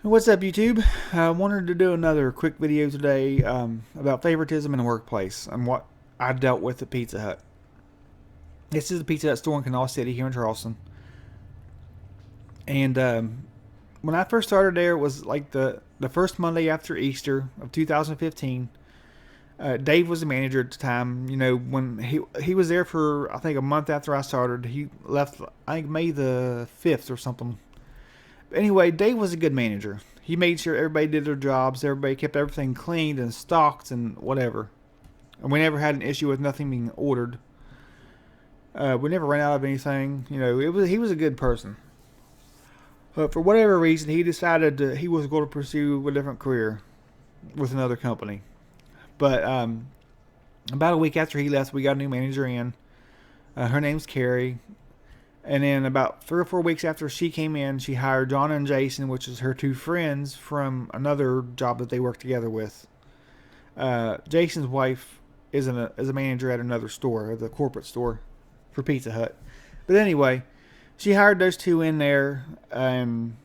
What's up, YouTube? I wanted to do another quick video today about favoritism in the workplace and what I dealt with at Pizza Hut. This is the Pizza Hut store in Canal City here in Charleston. And when I first started there, it was like the first Monday after Easter of 2015. Dave was the manager at the time. You know, when he was there for, I think, a month after I started. He left, I think, May the 5th or something. But anyway, Dave was a good manager. He made sure everybody did their jobs. Everybody kept everything cleaned and stocked and whatever. And we never had an issue with nothing being ordered. We never ran out of anything. You know, he was a good person. But for whatever reason, he decided that he was going to pursue a different career with another company. But about a week after he left, we got a new manager in. Her name's Carrie. And then about 3 or 4 weeks after she came in, she hired John and Jason, which is her two friends from another job that they work together with. Jason's wife is a manager at another store, the corporate store for Pizza Hut. But anyway, she hired those two in there and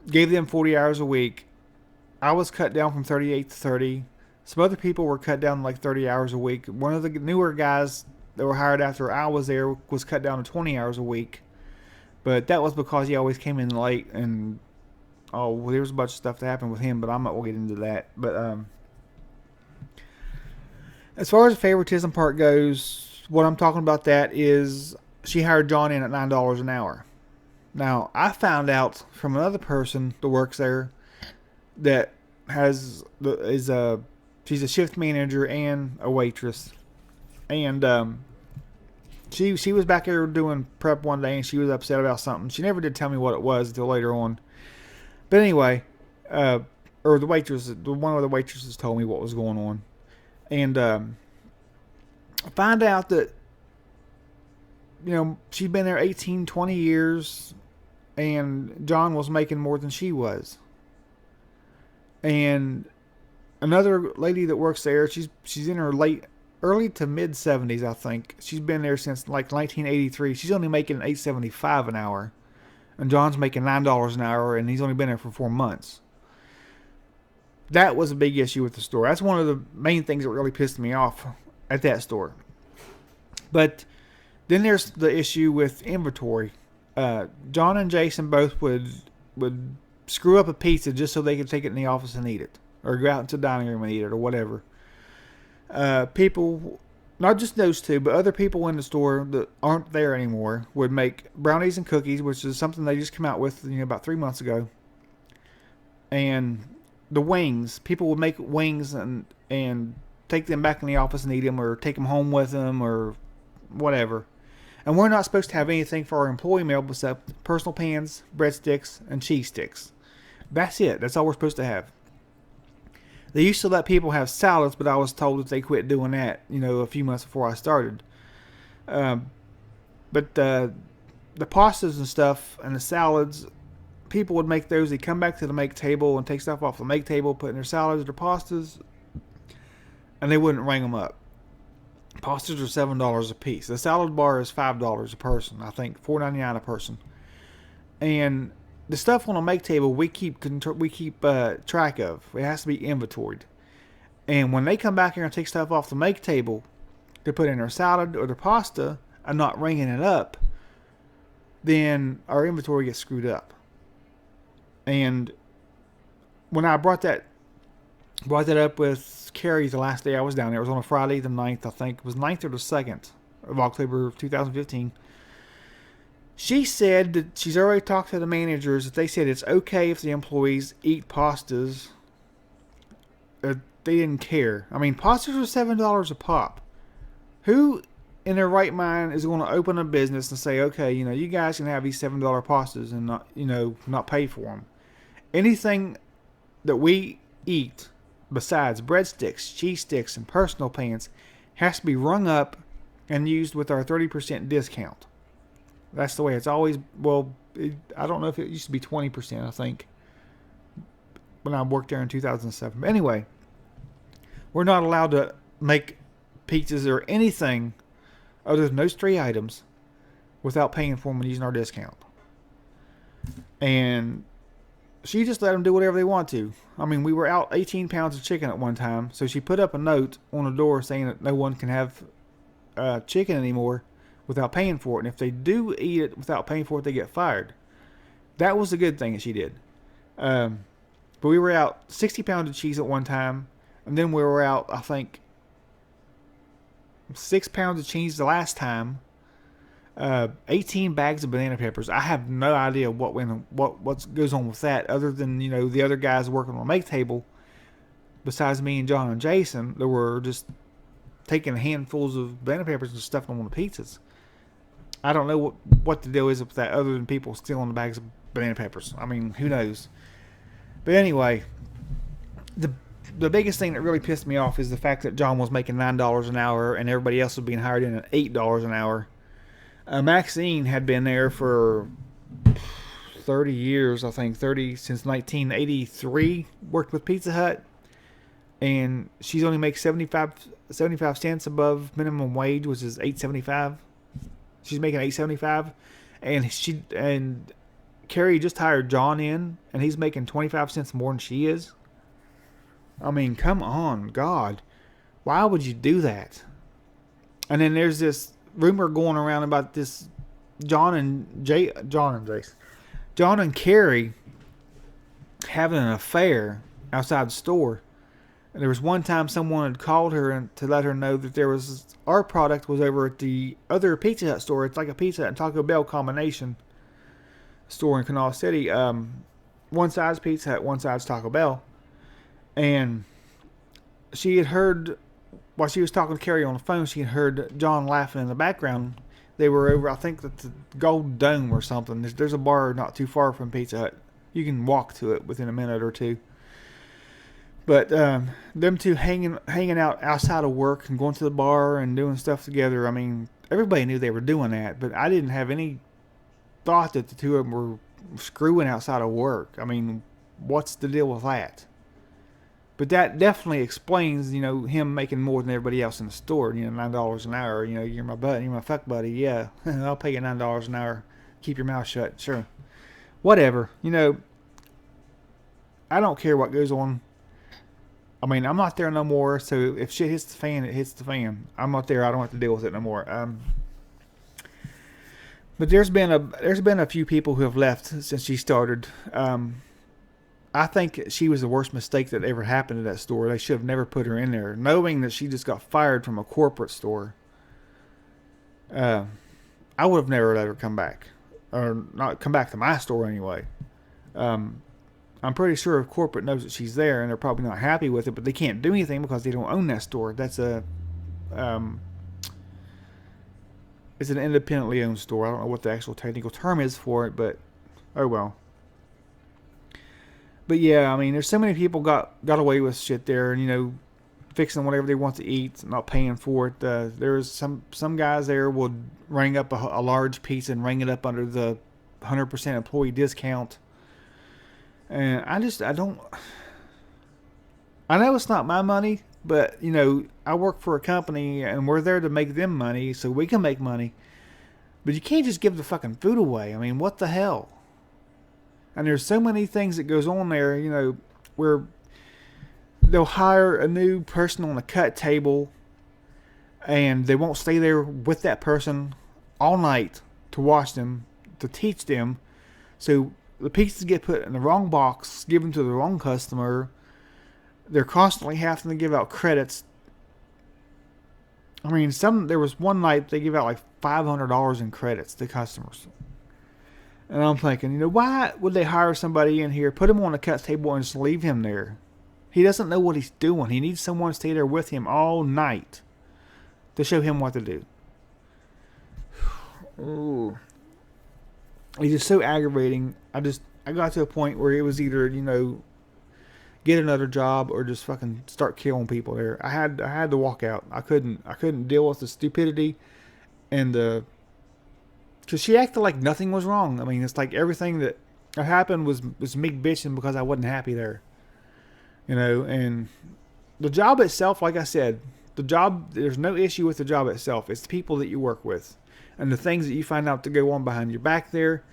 gave them 40 hours a week. I was cut down from 38 to 30. Some other people were cut down to like 30 hours a week. One of the newer guys that were hired after I was there was cut down to 20 hours a week. But that was because he always came in late, and there was a bunch of stuff that happened with him, but I'm not going to get into that. But as far as the favoritism part goes, what I'm talking about that is she hired John in at $9 an hour. Now, I found out from another person that works there that she's a shift manager and a waitress. And she was back there doing prep one day, and she was upset about something. She never did tell me what it was until later on. But anyway, or one of the waitresses told me what was going on. And I find out that, you know, she'd been there 18, 20 years, and John was making more than she was. And another lady that works there, she's in her early to mid 70s, I think. She's been there since like 1983. She's only making $8.75 an hour, and John's making $9 an hour, and he's only been there for 4 months. That was a big issue with the store. That's one of the main things that really pissed me off at that store. But then there's the issue with inventory. John and Jason both would screw up a pizza just so they could take it in the office and eat it, or go out into the dining room and eat it, or whatever. People, not just those two, but other people in the store that aren't there anymore, would make brownies and cookies, which is something they just came out with, about 3 months ago. And the wings, people would make wings and take them back in the office and eat them, or take them home with them, or whatever. And we're not supposed to have anything for our employee meal except personal pans, breadsticks, and cheese sticks. That's it. That's all we're supposed to have. They used to let people have salads, but I was told that they quit doing that, a few months before I started. But the pastas and stuff and the salads, people would make those. They'd come back to the make table and take stuff off the make table, put in their salads or their pastas, and they wouldn't ring them up. Pastas are $7 a piece. The salad bar is $5 a person. I think $4.99 a person. And the stuff on the make table we keep track of. It has to be inventoried. And when they come back here and take stuff off the make table to put in their salad or their pasta and not ringing it up, then our inventory gets screwed up. And when I brought that up with Carrie the last day I was down there, it was on a Friday the 9th, I think. It was 9th or the 2nd of October of 2015. She said that she's already talked to the managers, that they said it's okay if the employees eat pastas. They didn't care. I mean, pastas are $7 a pop. Who in their right mind is going to open a business and say, okay, you guys can have these $7 pastas and not pay for them? Anything that we eat besides breadsticks, cheese sticks, and personal pans has to be rung up and used with our 30% discount. That's the way it's always. Well, I don't know if it used to be 20%, I think, when I worked there in 2007. But anyway, we're not allowed to make pizzas or anything other than those 3 items without paying for them and using our discount. And she just let them do whatever they want to. I mean, we were out 18 pounds of chicken at one time, so she put up a note on the door saying that no one can have chicken anymore without paying for it. And if they do eat it without paying for it, they get fired. That was a good thing that she did. But we were out 60 pounds of cheese at one time, and then we were out, I think, 6 pounds of cheese the last time. 18 bags of banana peppers. I have no idea what goes on with that, other than the other guys working on the make table. Besides me and John and Jason, there were just taking handfuls of banana peppers and stuffing them on the pizzas. I don't know what the deal is with that, other than people stealing the bags of banana peppers. I mean, who knows? But anyway, the biggest thing that really pissed me off is the fact that John was making $9 an hour and everybody else was being hired in at $8 an hour. Maxine had been there for 30 years, I think, since 1983, worked with Pizza Hut, and she's only makes 75 cents above minimum wage, which is $8.75. She's making $8.75, and Carrie just hired John in, and he's making 25 cents more than she is. I mean, come on, God, why would you do that? And then there's this rumor going around about this John and Carrie having an affair outside the store. And there was one time someone had called her to let her know that our product was over at the other Pizza Hut store. It's like a Pizza Hut and Taco Bell combination store in Kanawha City. One side's Pizza Hut, one side's Taco Bell. And she had heard, while she was talking to Carrie on the phone, she had heard John laughing in the background. They were over, I think, the Gold Dome or something. There's a bar not too far from Pizza Hut. You can walk to it within a minute or two. But them two hanging out outside of work and going to the bar and doing stuff together, I mean, everybody knew they were doing that. But I didn't have any thought that the two of them were screwing outside of work. I mean, what's the deal with that? But that definitely explains, him making more than everybody else in the store. $9 an hour. You're my buddy, you're my fuck buddy. Yeah, I'll pay you $9 an hour. Keep your mouth shut. Sure. Whatever. I don't care what goes on. I mean, I'm not there no more. So if shit hits the fan, it hits the fan. I'm not there. I don't have to deal with it no more. But there's been a few people who have left since she started. I think she was the worst mistake that ever happened at that store. They should have never put her in there, knowing that she just got fired from a corporate store. I would have never let her come back, or not come back to my store anyway. I'm pretty sure if corporate knows that she's there, and they're probably not happy with it, but they can't do anything because they don't own that store. That's it's an independently owned store. I don't know what the actual technical term is for it, but oh well. But yeah, I mean, there's so many people got away with shit there, and fixing whatever they want to eat, not paying for it. There's some guys there would ring up a large pizza and ring it up under the 100% employee discount. And I know it's not my money, but I work for a company and we're there to make them money so we can make money. But you can't just give the fucking food away. I mean, what the hell? And there's so many things that goes on there, where they'll hire a new person on the cut table and they won't stay there with that person all night to watch them, to teach them. So the pizzas get put in the wrong box, given to the wrong customer. They're constantly having to give out credits. I mean, there was one night they give out like $500 in credits to customers. And I'm thinking, why would they hire somebody in here, put him on a cut table, and just leave him there? He doesn't know what he's doing. He needs someone to stay there with him all night to show him what to do. Ooh. It's just so aggravating. I got to a point where it was either, get another job or just fucking start killing people there. I had to walk out. I couldn't deal with the stupidity and because she acted like nothing was wrong. I mean, it's like everything that happened was me bitching because I wasn't happy there. And the job itself, like I said, there's no issue with the job itself. It's the people that you work with and the things that you find out to go on behind your back there.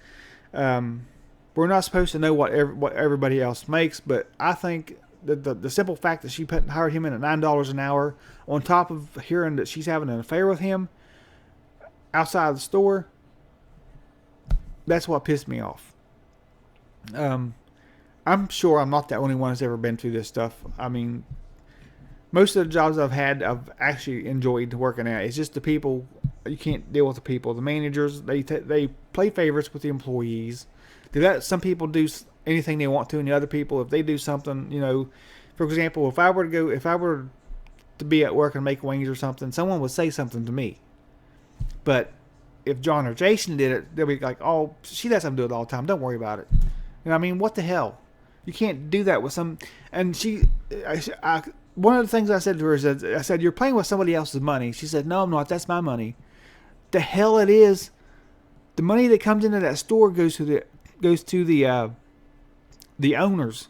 We're not supposed to know what everybody else makes, but I think that the simple fact that she hired him in at $9 an hour, on top of hearing that she's having an affair with him outside the store, that's what pissed me off. I'm sure I'm not the only one that's ever been through this stuff. I mean, most of the jobs I've had, I've actually enjoyed working at. It's just the people, you can't deal with the people. The managers, they play favorites with the employees. They let some people do anything they want to, and the other people, if they do something, for example, if I were to be at work and make wings or something, someone would say something to me. But if John or Jason did it, they'll be like, "Oh, she lets them do it all the time. Don't worry about it." I mean, what the hell? You can't do that with some. And one of the things I said to her is that I said, "You're playing with somebody else's money." She said, "No, I'm not. That's my money." The hell it is. The money that comes into that store goes to the owners,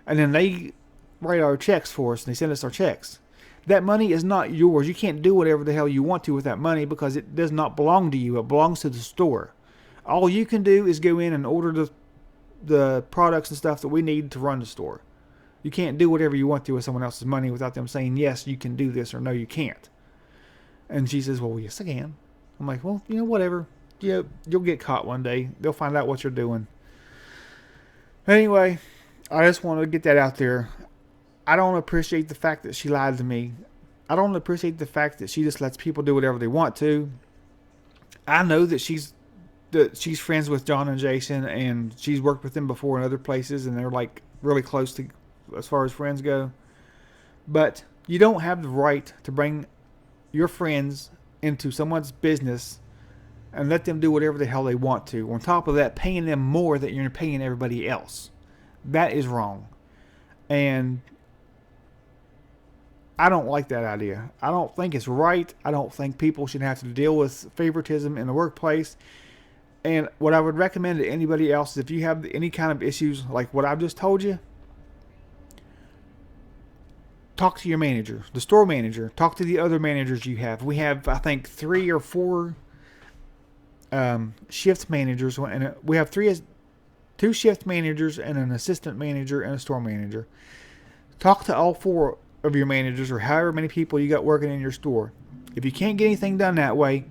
and then they write our checks for us and they send us our checks. That money is not yours. You can't do whatever the hell you want to with that money because it does not belong to you. It belongs to the store. All you can do is go in and order the products and stuff that we need to run the store. You can't do whatever you want to with someone else's money without them saying, yes, you can do this, or no, you can't. And she says, well, yes, I can. I'm like, well, whatever. You'll get caught one day. They'll find out what you're doing. Anyway, I just wanted to get that out there. I don't appreciate the fact that she lied to me. I don't appreciate the fact that she just lets people do whatever they want to. I know that she's friends with John and Jason, and she's worked with them before in other places, and they're like really close to as far as friends go. But you don't have the right to bring your friends into someone's business and let them do whatever the hell they want to. On top of that, paying them more than you're paying everybody else. That is wrong. And I don't like that idea. I don't think it's right. I don't think people should have to deal with favoritism in the workplace. And what I would recommend to anybody else is if you have any kind of issues like what I've just told you, talk to your manager, the store manager. Talk to the other managers you have. We have, I think, 3 or 4 shift managers, and we have 2 shift managers and an assistant manager and a store manager. Talk to all 4 of your managers or however many people you got working in your store. If you can't get anything done that way,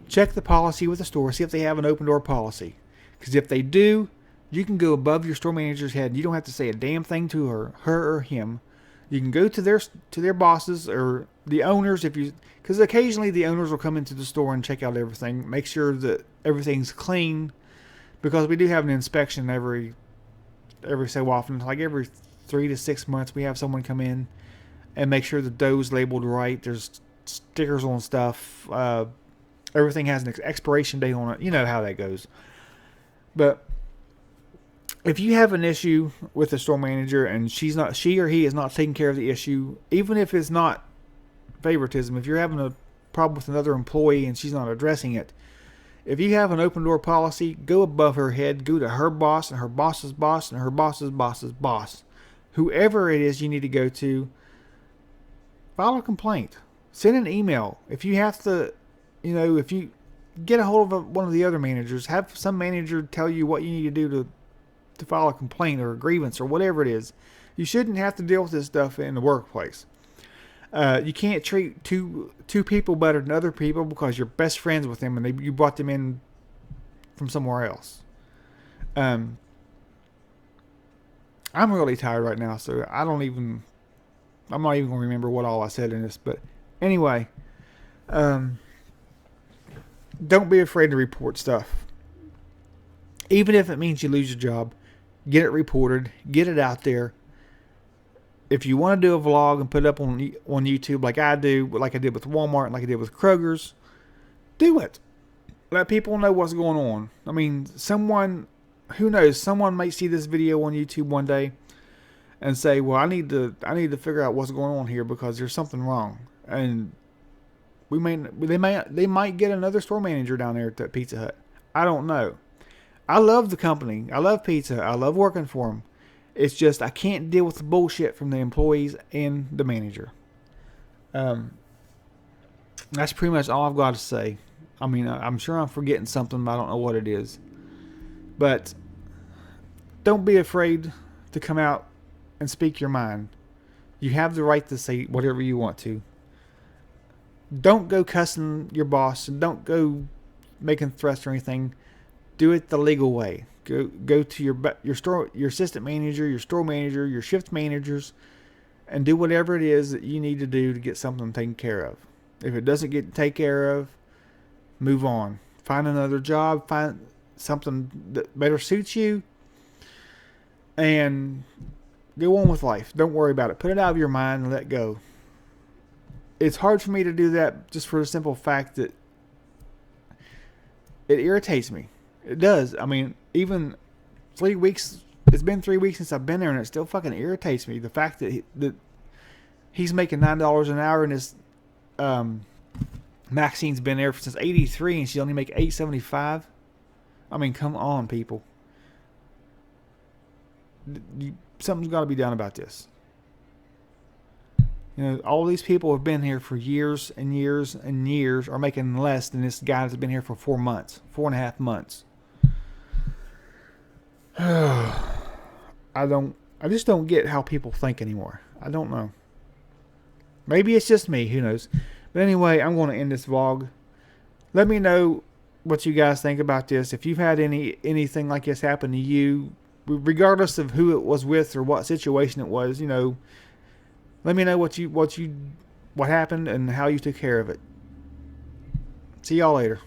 check the policy with the store, see if they have an open door policy. Because if they do, you can go above your store manager's head and you don't have to say a damn thing to her or him. You can go to their bosses or the owners, because occasionally the owners will come into the store and check out everything, make sure that everything's clean, because we do have an inspection every so often, like every 3 to 6 months. We have someone come in and make sure the dough's labeled right. There's stickers on stuff. Everything has an expiration date on it. You know how that goes. But if you have an issue with the store manager and she or he is not taking care of the issue, even if it's not favoritism, if you're having a problem with another employee and she's not addressing it, if you have an open door policy, go above her head, go to her boss and her boss's boss and her boss's boss's boss. Whoever it is you need to go to, file a complaint. Send an email. If you have to, if you get a hold of one of the other managers, have some manager tell you what you need to do to file a complaint or a grievance or whatever it is. You shouldn't have to deal with this stuff in the workplace. You can't treat two people better than other people because you're best friends with them and you brought them in from somewhere else. I'm really tired right now, so I'm not even going to remember what all I said in this. But anyway, don't be afraid to report stuff. Even if it means you lose your job, get it reported, get it out there. If you want to do a vlog and put it up on YouTube like I do, like I did with Walmart and like I did with Kroger's, do it. Let people know what's going on. I mean, who knows, someone might see this video on YouTube one day and say, well, I need to figure out what's going on here because there's something wrong. And they might get another store manager down there at Pizza Hut. I don't know. I love the company. I love pizza. I love working for them. It's just I can't deal with the bullshit from the employees and the manager. That's pretty much all I've got to say. I mean, I'm sure I'm forgetting something, but I don't know what it is. But don't be afraid to come out and speak your mind. You have the right to say whatever you want to. Don't go cussing your boss, and don't go making threats or anything. Do it the legal way. Go to your assistant manager, your store manager, your shift managers, and do whatever it is that you need to do to get something taken care of. If it doesn't get taken care of, move on. Find another job. Find something that better suits you, and go on with life. Don't worry about it. Put it out of your mind and let go. It's hard for me to do that just for the simple fact that it irritates me. It does. I mean, even 3 weeks, it's been 3 weeks since I've been there, and it still fucking irritates me. The fact that he's making $9 an hour, and this Maxine's been there since '83, and she only make $8.75. I mean, come on, people. Something's got to be done about this. You know, all these people have been here for years and years and years, are making less than this guy that's been here for 4 months, 4.5 months. I just don't get how people think anymore. I don't know. Maybe it's just me. Who knows? But anyway, I'm going to end this vlog. Let me know what you guys think about this. If you've had anything like this happen to you, regardless of who it was with or what situation it was, you know, let me know what happened and how you took care of it. See y'all later.